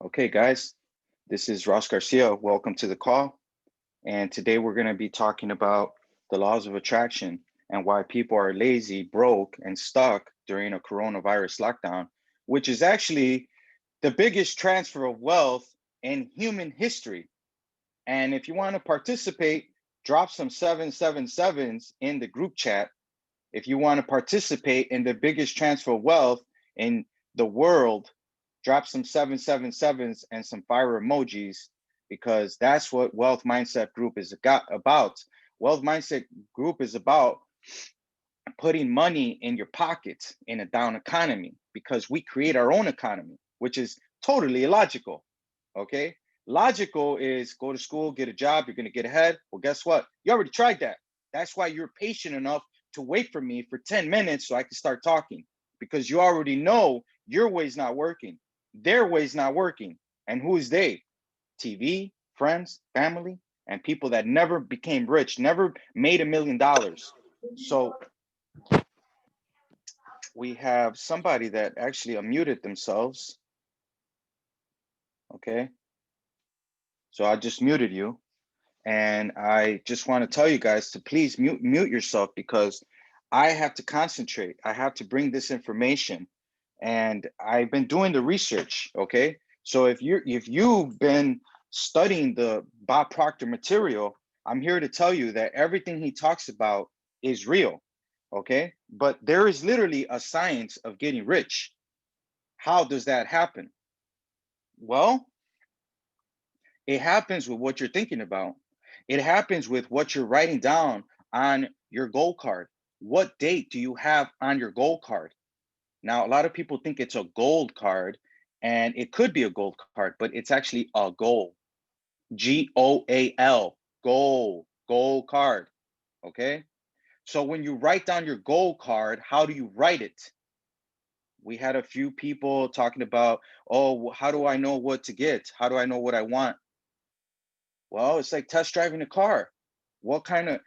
Okay, guys, this is Ross Garcia. Welcome to the call. And today we're going to be talking about the laws of attraction and why people are lazy, broke, and stuck during a coronavirus lockdown, which is actually the biggest transfer of wealth in human history. And if you want to participate, drop some 777s in the group chat. If you want to participate in the biggest transfer of wealth in the world, drop some 777s and some fire emojis, because that's what Wealth Mindset Group is about. Wealth Mindset Group is about putting money in your pockets in a down economy, because we create our own economy, which is totally illogical. Okay. Logical is go to school, get a job, you're going to get ahead. Well, guess what? You already tried that. That's why you're patient enough to wait for me for 10 minutes so I can start talking, because you already know your way's not working. Their way's not working. And who is they? TV, friends, family, and people that never became rich, never made $1 million. So we have somebody that actually unmuted themselves. Okay. So I just muted you. And I just want to tell you guys to please mute yourself, because I have to concentrate. I have to bring this information. And I've been doing the research. Okay. So if you've been studying the Bob Proctor material, I'm here to tell you that everything he talks about is real. Okay. But there is literally a science of getting rich. How does that happen? Well, it happens with what you're thinking about. It happens with what you're writing down on your goal card. What date do you have on your goal card? Now, a lot of people think it's a gold card, and it could be a gold card, but it's actually a goal. GOAL, goal card. Okay. So when you write down your goal card, how do you write it? We had a few people talking about, oh, how do I know what to get? How do I know what I want? Well, it's like test driving a car. What kind of,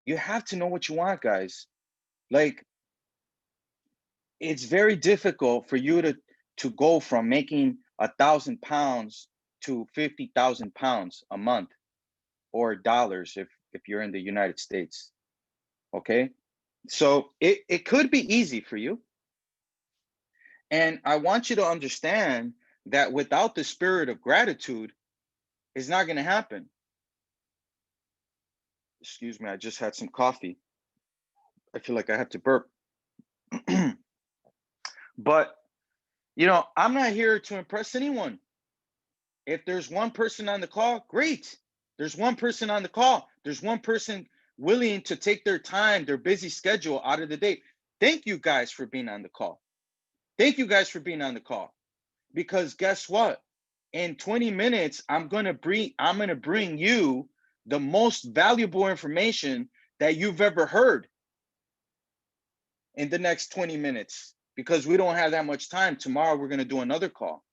you have to know what you want, guys. Like, it's very difficult for you to go from making 1,000 pounds to 50,000 pounds a month, or dollars if you're in the United States. Okay. So it could be easy for you. And I want you to understand that without the spirit of gratitude, it's not going to happen. Excuse me, I just had some coffee. I feel like I have to burp. But, I'm not here to impress anyone. If there's one person on the call, great. There's one person on the call. There's one person willing to take their time, their busy schedule out of the day. Thank you guys for being on the call. Thank you guys for being on the call. Because guess what? In 20 minutes, I'm gonna bring you the most valuable information that you've ever heard in the next 20 minutes, because we don't have that much time. Tomorrow we're gonna do another call.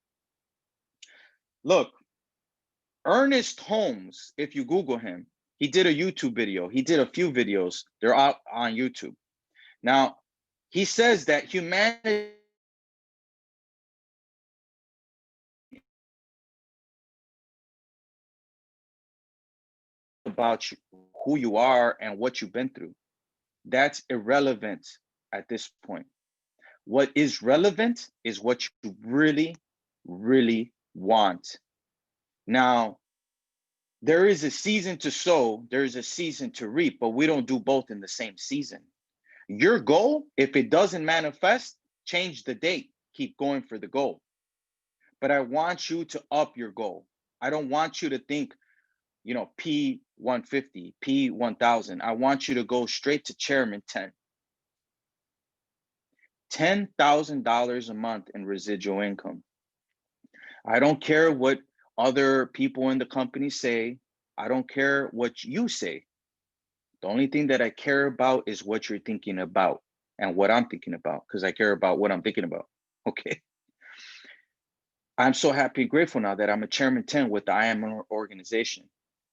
Look, Ernest Holmes, if you Google him, he did a YouTube video. He did a few videos. They're out on YouTube. Now, he says that humanity about you, who you are and what you've been through. That's irrelevant at this point. What is relevant is what you really, really want. Now, there is a season to sow, there is a season to reap, but we don't do both in the same season. Your goal, if it doesn't manifest, change the date, keep going for the goal. But I want you to up your goal. I don't want you to think, P150, P1000. I want you to go straight to chairman 10. $10,000 a month in residual income. I don't care what other people in the company say. I don't care what you say. The only thing that I care about is what you're thinking about and what I'm thinking about, because I care about what I'm thinking about. Okay. I'm so happy and grateful now that I'm a chairman 10 with the I Am organization.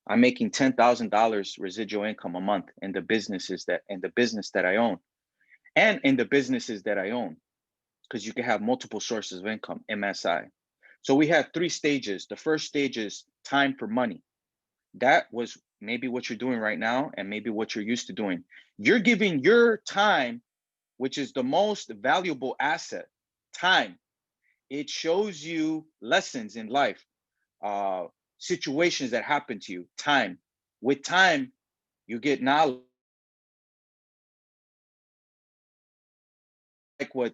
I'm making $10,000 residual income a month in the business that I own, and in the businesses that I own, because you can have multiple sources of income, MSI. So we have three stages. The first stage is time for money. That was maybe what you're doing right now and maybe what you're used to doing. You're giving your time, which is the most valuable asset, time. It shows you lessons in life, uh, situations that happen to you, time. With time, you get knowledge, like what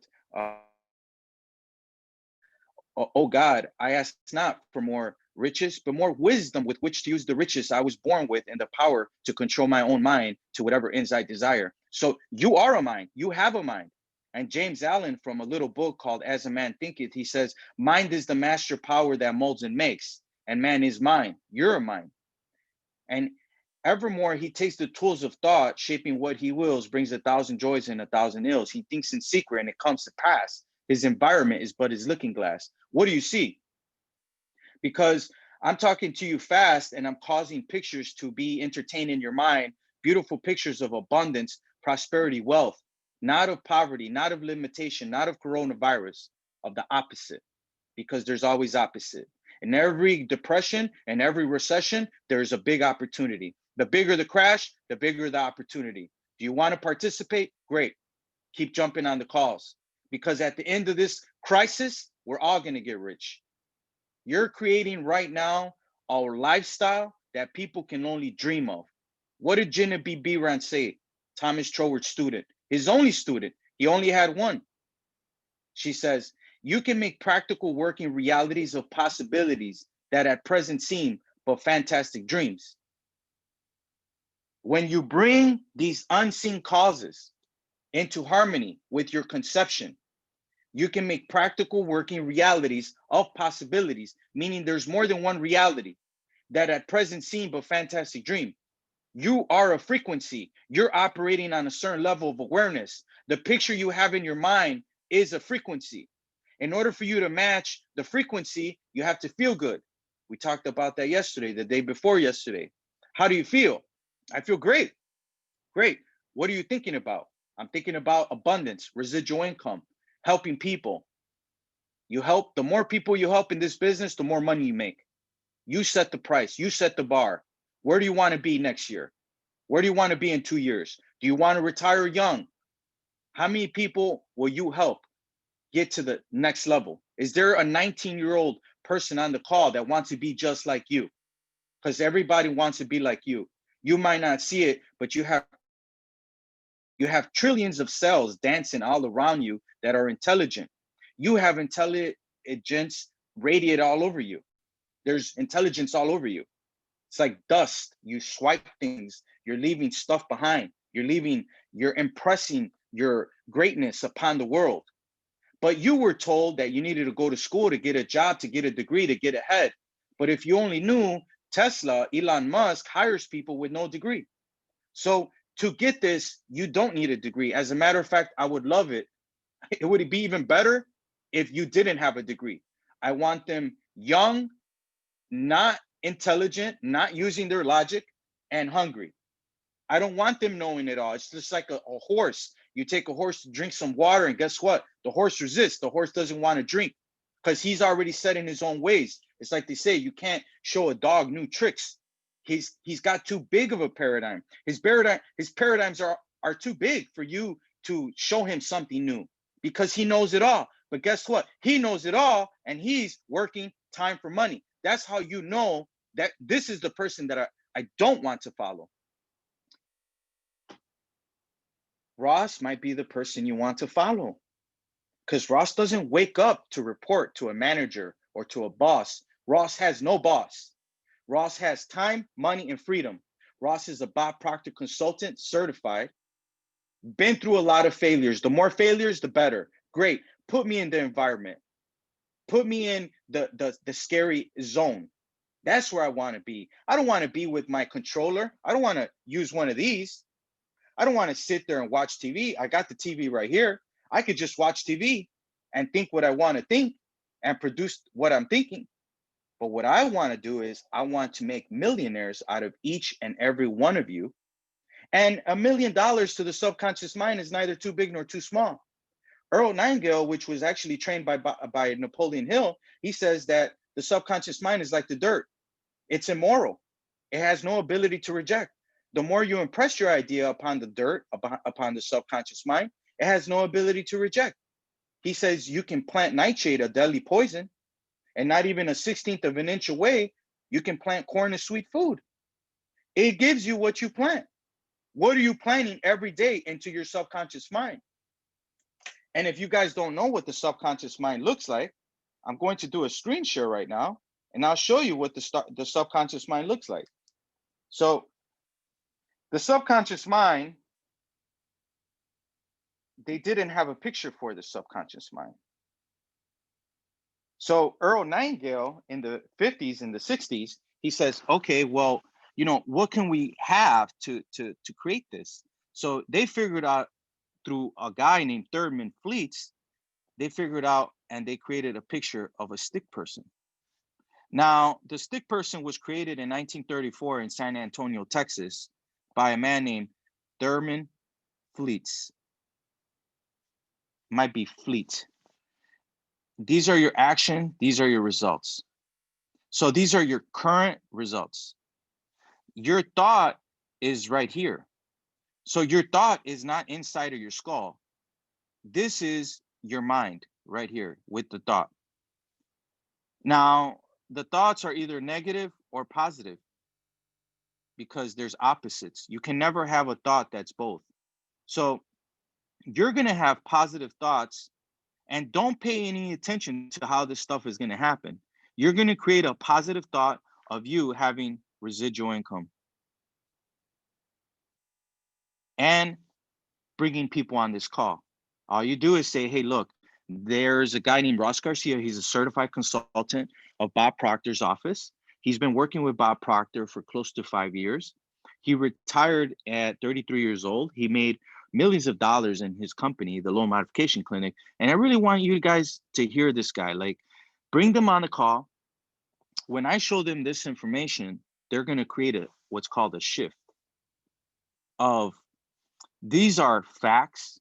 oh God, I ask not for more riches, but more wisdom with which to use the riches I was born with and the power to control my own mind to whatever ends I desire. So you are a mind, you have a mind. And James Allen, from a little book called As a Man Thinketh, he says, mind is the master power that molds and makes, and man is mind. You're a mind. And evermore he takes the tools of thought, shaping what he wills, brings 1,000 joys and 1,000 ills. He thinks in secret and it comes to pass. His environment is but his looking glass. What do you see? Because I'm talking to you fast and I'm causing pictures to be entertained in your mind, beautiful pictures of abundance, prosperity, wealth, not of poverty, not of limitation, not of coronavirus, of the opposite, because there's always opposite. In every depression and every recession, there's a big opportunity. The bigger the crash, the bigger the opportunity. Do you want to participate? Great. Keep jumping on the calls, because at the end of this crisis, we're all going to get rich. You're creating right now a lifestyle that people can only dream of. What did Genevieve Behrend say? Thomas Trower's student, his only student. He only had one. She says, you can make practical working realities of possibilities that at present seem but fantastic dreams. When you bring these unseen causes into harmony with your conception, you can make practical working realities of possibilities, meaning there's more than one reality that at present seem but fantastic dream. You are a frequency. You're operating on a certain level of awareness. The picture you have in your mind is a frequency. In order for you to match the frequency, you have to feel good. We talked about that yesterday, the day before yesterday. How do you feel? I feel great. Great. What are you thinking about? I'm thinking about abundance, residual income, helping people. You help, the more people you help in this business, the more money you make. You set the price, you set the bar. Where do you want to be next year? Where do you want to be in 2 years? Do you want to retire young? How many people will you help get to the next level? Is there a 19-year-old person on the call that wants to be just like you? Because everybody wants to be like you. You might not see it, but you have trillions of cells dancing all around you that are intelligent. You have intelligence radiate all over you. There's intelligence all over you. It's like dust. You swipe things, you're leaving stuff behind. You're impressing your greatness upon the world. But you were told that you needed to go to school to get a job, to get a degree, to get ahead. But if you only knew, Tesla, Elon Musk hires people with no degree. So to get this, you don't need a degree. As a matter of fact, I would love it. It would be even better if you didn't have a degree. I want them young, not intelligent, not using their logic, and hungry. I don't want them knowing it all. It's just like a horse. You take a horse to drink some water, and guess what? The horse resists. The horse doesn't want to drink because he's already set in his own ways. It's like they say, you can't show a dog new tricks. He's got too big of a paradigm. His paradigms are too big for you to show him something new because he knows it all. But guess what? He knows it all, and he's working time for money. That's how you know that this is the person that I don't want to follow. Ross might be the person you want to follow because Ross doesn't wake up to report to a manager or to a boss. Ross has no boss. Ross has time, money, and freedom. Ross is a Bob Proctor consultant, certified, been through a lot of failures. The more failures, the better. Great. Put me in the environment. Put me in the scary zone. That's where I want to be. I don't want to be with my controller. I don't want to use one of these. I don't want to sit there and watch TV. I got the TV right here. I could just watch TV and think what I want to think and produce what I'm thinking. But what I want to do is I want to make millionaires out of each and every one of you. And $1 million to the subconscious mind is neither too big nor too small. Earl Nightingale, which was actually trained by Napoleon Hill, he says that the subconscious mind is like the dirt. It's immoral. It has no ability to reject. The more you impress your idea upon the dirt, upon the subconscious mind, it has no ability to reject. He says you can plant nightshade, a deadly poison, and not even a 16th of an inch away, you can plant corn as sweet food. It gives you what you plant. What are you planting every day into your subconscious mind? And if you guys don't know what the subconscious mind looks like, I'm going to do a screen share right now, and I'll show you what the subconscious mind looks like. So the subconscious mind, they didn't have a picture for the subconscious mind. So Earl Nightingale in the 50s and the 60s, he says, okay, well, you know, what can we have to create this? So they figured out through a guy named Thurman Fleets, they figured out and they created a picture of a stick person. Now, the stick person was created in 1934 in San Antonio, Texas, by a man named Thurman Fleets. Might be Fleet. These are your action, these are your results. So these are your current results. Your thought is right here. So your thought is not inside of your skull. This is your mind right here with the thought. Now, the thoughts are either negative or positive because there's opposites. You can never have a thought that's both. So you're going to have positive thoughts, and don't pay any attention to how this stuff is going to happen. You're going to create a positive thought of you having residual income and bringing people on this call. All you do is say, hey, look, there's a guy named Ross Garcia. He's a certified consultant of Bob Proctor's office. He's been working with Bob Proctor for close to 5 years. He retired at 33 years old. He made millions of dollars in his company, the Loan Modification Clinic. And I really want you guys to hear this guy. Like, bring them on the call. When I show them this information, they're going to create what's called a shift of these are facts,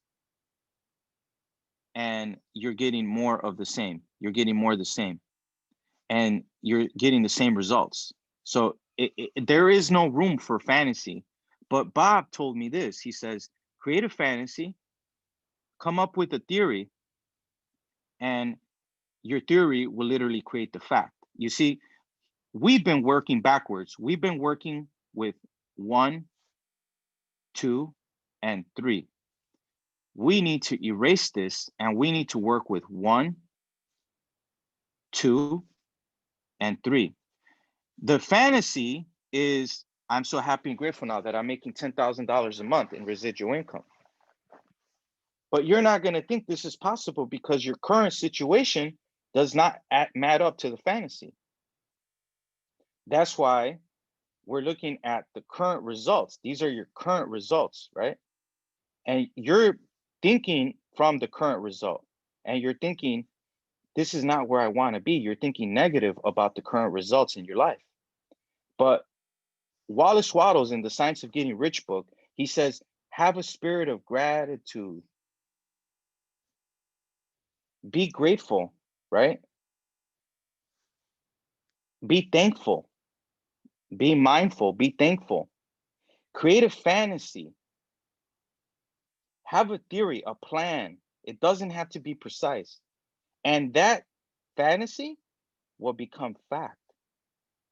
and you're getting more of the same. You're getting more of the same, and you're getting the same results. So there is no room for fantasy. But Bob told me this. He says, create a fantasy, come up with a theory, and your theory will literally create the fact. You see, we've been working backwards. We've been working with 1, 2, and 3. We need to erase this, and we need to work with 1, 2, and 3. The fantasy is, I'm so happy and grateful now that I'm making $10,000 a month in residual income. But you're not going to think this is possible because your current situation does not add up to the fantasy. That's why we're looking at the current results. These are your current results, right? And you're thinking from the current result, and you're thinking, this is not where I want to be. You're thinking negative about the current results in your life. But Wallace Wattles in the Science of Getting Rich book, he says, have a spirit of gratitude. Be grateful, right? Be thankful. Be mindful. Be thankful. Create a fantasy. Have a theory, a plan. It doesn't have to be precise. And that fantasy will become fact.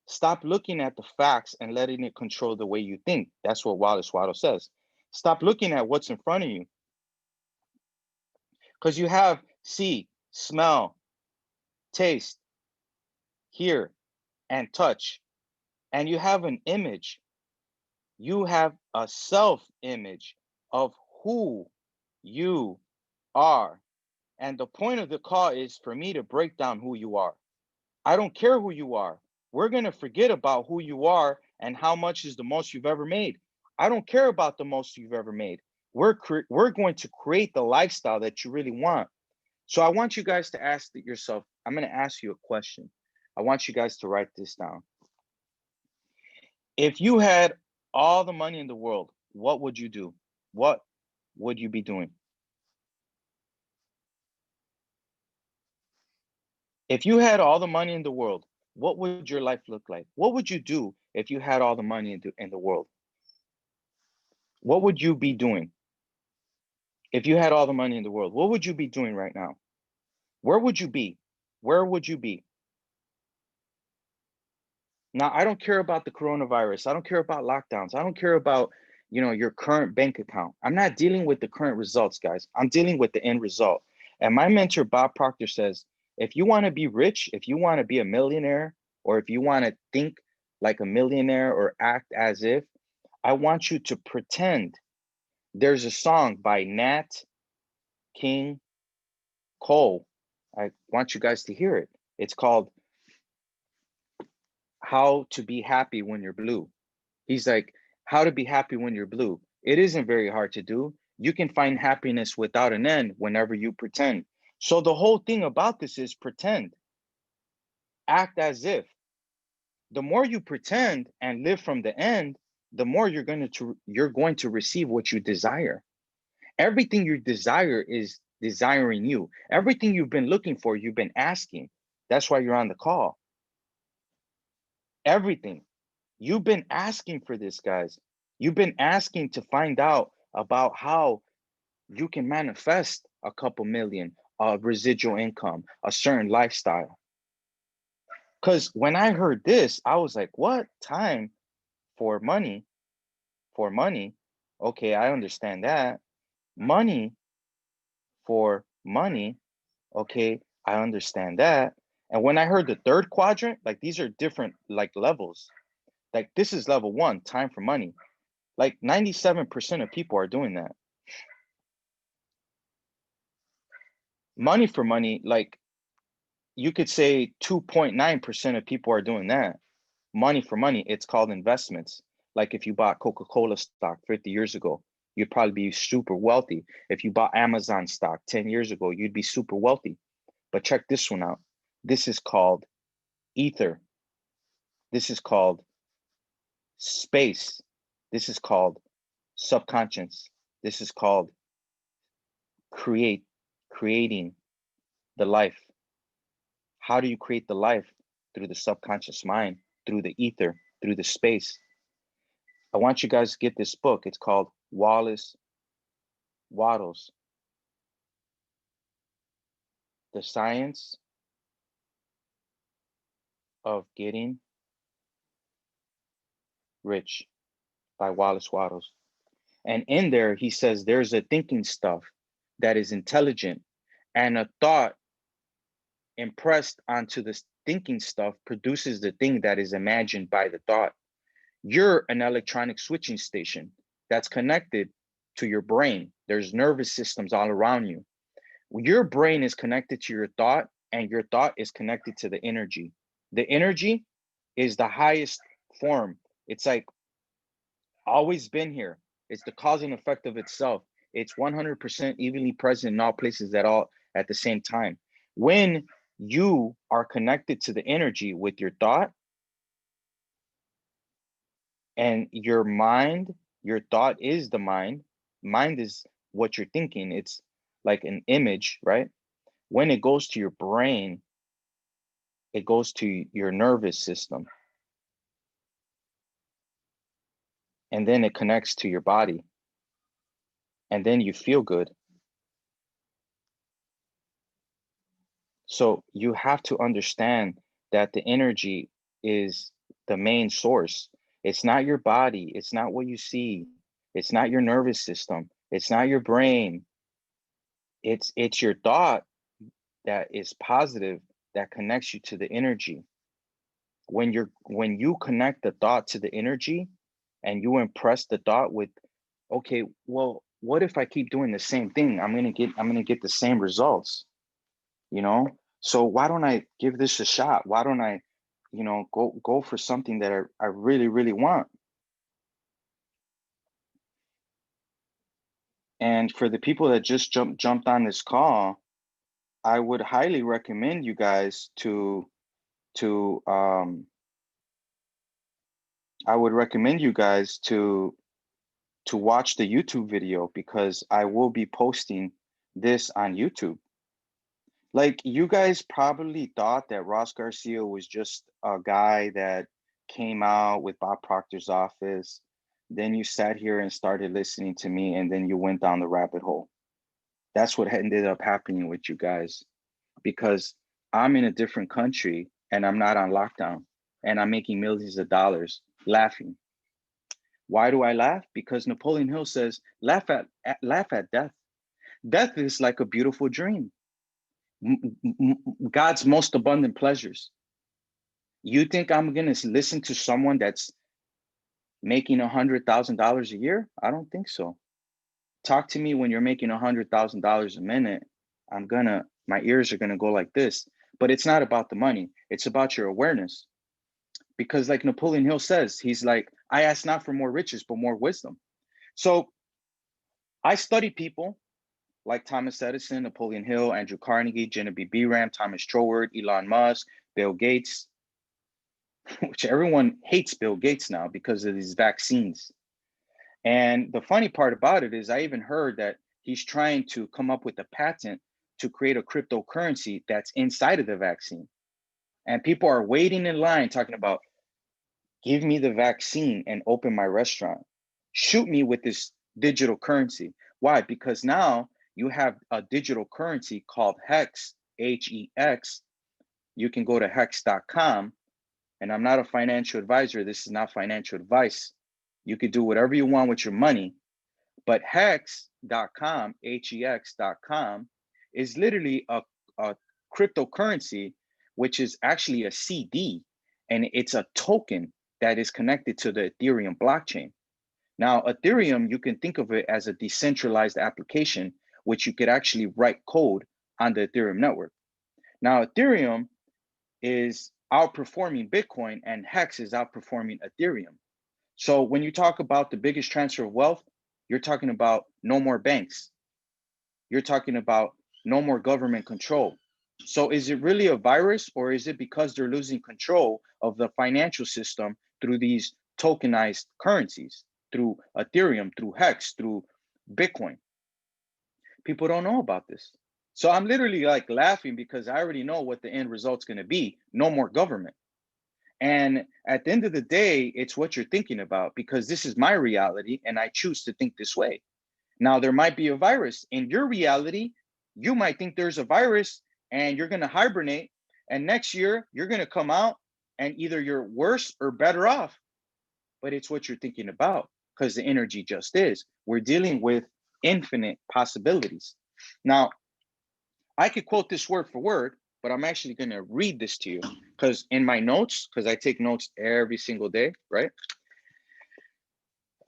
Stop looking at the facts and letting it control the way you think. That's what Wallace Wattles says. Stop looking at what's in front of you. Because you have see, smell, taste, hear, and touch. And you have an image. You have a self-image of who you are. And the point of the call is for me to break down who you are. I don't care who you are. We're going to forget about who you are and how much is the most you've ever made. I don't care about the most you've ever made. We're going to create the lifestyle that you really want. So I want you guys to ask yourself, I'm going to ask you a question. I want you guys to write this down. If you had all the money in the world, what would you do? What would you be doing? If you had all the money in the world, what would your life look like? What would you do if you had all the money in the world? What would you be doing? If you had all the money in the world, what would you be doing right now? Where would you be? Where would you be? Now, I don't care about the coronavirus. I don't care about lockdowns. I don't care about, your current bank account. I'm not dealing with the current results, guys. I'm dealing with the end result. And my mentor, Bob Proctor, says, if you want to be rich, if you want to be a millionaire, or if you want to think like a millionaire or act as if, I want you to pretend. There's a song by Nat King Cole. I want you guys to hear it. It's called How to Be Happy When You're Blue. He's like, how to be happy when you're blue. It isn't very hard to do. You can find happiness without an end whenever you pretend. So the whole thing about this is pretend. Act as if. The more you pretend and live from the end, the more you're going to receive what you desire. Everything you desire is desiring you. Everything you've been looking for, you've been asking. That's why you're on the call. Everything. You've been asking for this, guys. You've been asking to find out about how you can manifest a couple million, residual income, a certain lifestyle. Because when I heard this, I was like, what? Time for money? For money? Okay, I understand that. Money for money? Okay, I understand that. And when I heard the third quadrant, like these are different like levels. Like this is level one, time for money. Like 97% of people are doing that. Money for money, like you could say 2.9% of people are doing that. Money for money, it's called investments. Like if you bought Coca-Cola stock 50 years ago, you'd probably be super wealthy. If you bought Amazon stock 10 years ago, you'd be super wealthy. But check this one out. This is called ether. This is called space. This is called subconscious. This is called creating the life. How do you create the life? Through the subconscious mind, through the ether, through the space. I want you guys to get this book. It's called Wallace Wattles, The Science of Getting Rich by Wallace Wattles. And in there, he says there's a thinking stuff that is intelligent, and a thought impressed onto this thinking stuff produces the thing that is imagined by the thought. You're an electronic switching station that's connected to your brain. There's nervous systems all around you. Your brain is connected to your thought, and your thought is connected to the energy. The energy is the highest form. It's like always been here. It's the cause and effect of itself. It's 100% evenly present in all places at the same time. When you are connected to the energy with your thought and your mind, your thought is the mind. Mind is what you're thinking. It's like an image, right? When it goes to your brain, it goes to your nervous system, and then it connects to your body, and then you feel good. So you have to understand that the energy is the main source. It's not your body, it's not what you see, it's not your nervous system, it's not your brain. It's your thought that is positive that connects you to the energy. When you connect the thought to the energy and you impress the thought with, okay, well, what if I keep doing the same thing? I'm gonna get the same results, you know? So why don't I give this a shot? Why don't I, go for something that I really, really want? And for the people that just jumped on this call, I would highly recommend you guys to I would recommend you guys to watch the YouTube video, because I will be posting this on YouTube. Like you guys probably thought that Ross Garcia was just a guy that came out with Bob Proctor's office. Then you sat here and started listening to me, and then you went down the rabbit hole. That's what ended up happening with you guys because I'm in a different country and I'm not on lockdown and I'm making millions of dollars laughing. Why do I laugh? Because Napoleon Hill says, laugh at death. Death is like a beautiful dream. God's most abundant pleasures. You think I'm going to listen to someone that's making $100,000 a year? I don't think so. Talk to me when you're making $100,000 a minute. My ears are gonna go like this. But it's not about the money. It's about your awareness. Because like Napoleon Hill says, he's like, I ask not for more riches, but more wisdom. So I study people like Thomas Edison, Napoleon Hill, Andrew Carnegie, Genevieve Behrend, Thomas Troward, Elon Musk, Bill Gates, which everyone hates Bill Gates now because of these vaccines. And the funny part about it is I even heard that he's trying to come up with a patent to create a cryptocurrency that's inside of the vaccine. And people are waiting in line talking about, give me the vaccine and open my restaurant. Shoot me with this digital currency. Why? Because now you have a digital currency called Hex, HEX. You can go to hex.com. And I'm not a financial advisor. This is not financial advice. You could do whatever you want with your money. But hex.com, hex.com, is literally a cryptocurrency, which is actually a CD, and it's a token that is connected to the Ethereum blockchain. Now, Ethereum, you can think of it as a decentralized application, which you could actually write code on the Ethereum network. Now, Ethereum is outperforming Bitcoin, and Hex is outperforming Ethereum. So when you talk about the biggest transfer of wealth, you're talking about no more banks. You're talking about no more government control. So is it really a virus, or is it because they're losing control of the financial system through these tokenized currencies, through Ethereum, through Hex, through Bitcoin? People don't know about this. So I'm literally like laughing because I already know what the end result's going to be. No more government. And at the end of the day, it's what you're thinking about, because this is my reality and I choose to think this way. Now, there might be a virus in your reality. You might think there's a virus and you're going to hibernate. And next year, you're going to come out and either you're worse or better off. But it's what you're thinking about, because the energy just is. We're dealing with infinite possibilities. Now, I could quote this word for word, but I'm actually going to read this to you because in my notes, because I take notes every single day, right?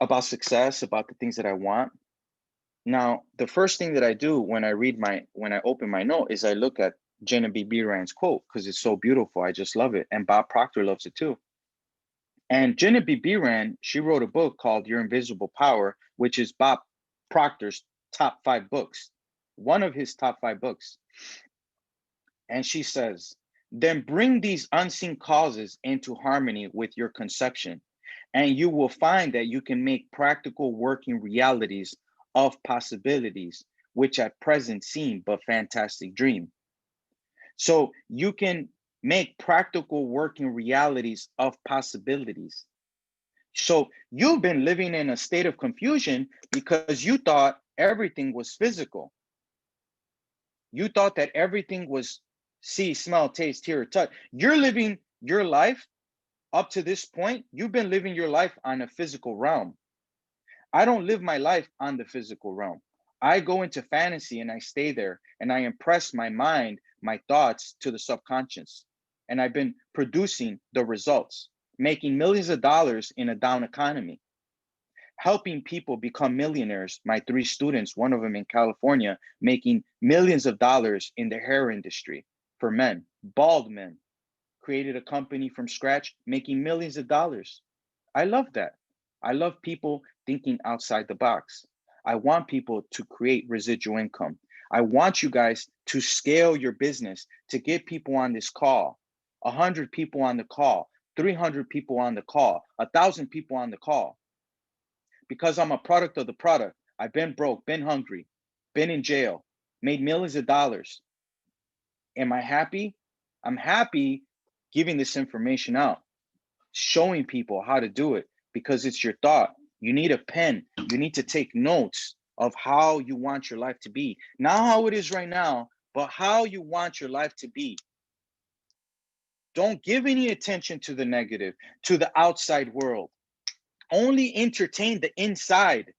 About success, about the things that I want. Now, the first thing that I do when I open my note is I look at Genevieve Behrend's quote because it's so beautiful. I just love it. And Bob Proctor loves it too. And Genevieve Behrend, she wrote a book called Your Invisible Power, which is Bob Proctor's top 5 books, one of his top 5 books. And she says, then bring these unseen causes into harmony with your conception, and you will find that you can make practical working realities of possibilities, which at present seem but fantastic dream. So you can make practical working realities of possibilities. So you've been living in a state of confusion because you thought everything was physical. You thought that everything was see, smell, taste, hear, touch. You're living your life up to this point. You've been living your life on a physical realm. I don't live my life on the physical realm. I go into fantasy and I stay there and I impress my mind, my thoughts to the subconscious. And I've been producing the results, making millions of dollars in a down economy, helping people become millionaires. My 3 students, one of them in California, making millions of dollars in the hair industry for men, bald men, created a company from scratch, making millions of dollars. I love that. I love people thinking outside the box. I want people to create residual income. I want you guys to scale your business, to get people on this call, 100 people on the call, 300 people on the call, 1,000 people on the call. Because I'm a product of the product. I've been broke, been hungry, been in jail, made millions of dollars. Am I happy? I'm happy giving this information out, showing people how to do it, because it's your thought. You need a pen. You need to take notes of how you want your life to be. Not how it is right now, but how you want your life to be. Don't give any attention to the negative, to the outside world. Only entertain the inside.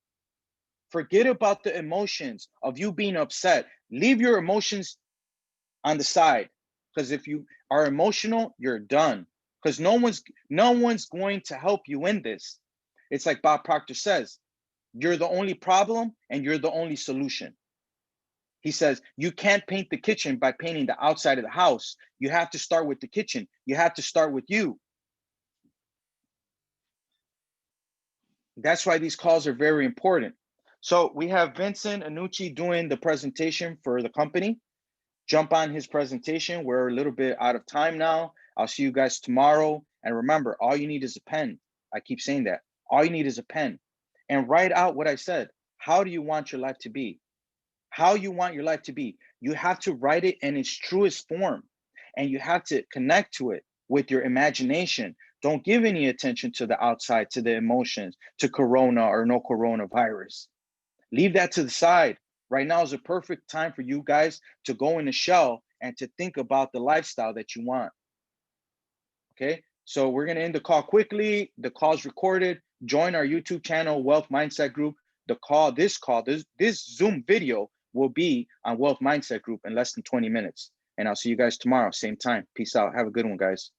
Forget about the emotions of you being upset. Leave your emotions on the side, because if you are emotional, you're done, because no one's going to help you in this. It's like Bob Proctor says, you're the only problem and you're the only solution. He says you can't paint the kitchen by painting the outside of the house. You have to start with the kitchen. You have to start with you. That's why these calls are very important. So we have Vincent Annucci doing the presentation for the company. Jump on his presentation. We're a little bit out of time now. I'll see you guys tomorrow. And remember, all you need is a pen. I keep saying that. All you need is a pen. And write out what I said. How do you want your life to be? How you want your life to be. You have to write it in its truest form. And you have to connect to it with your imagination. Don't give any attention to the outside, to the emotions, to corona or no coronavirus. Leave that to the side. Right now is a perfect time for you guys to go in the shell and to think about the lifestyle that you want. Okay, so we're going to end the call quickly. The call's recorded. Join our YouTube channel, Wealth Mindset Group. This Zoom video will be on Wealth Mindset Group in less than 20 minutes. And I'll see you guys tomorrow, same time. Peace out. Have a good one, guys.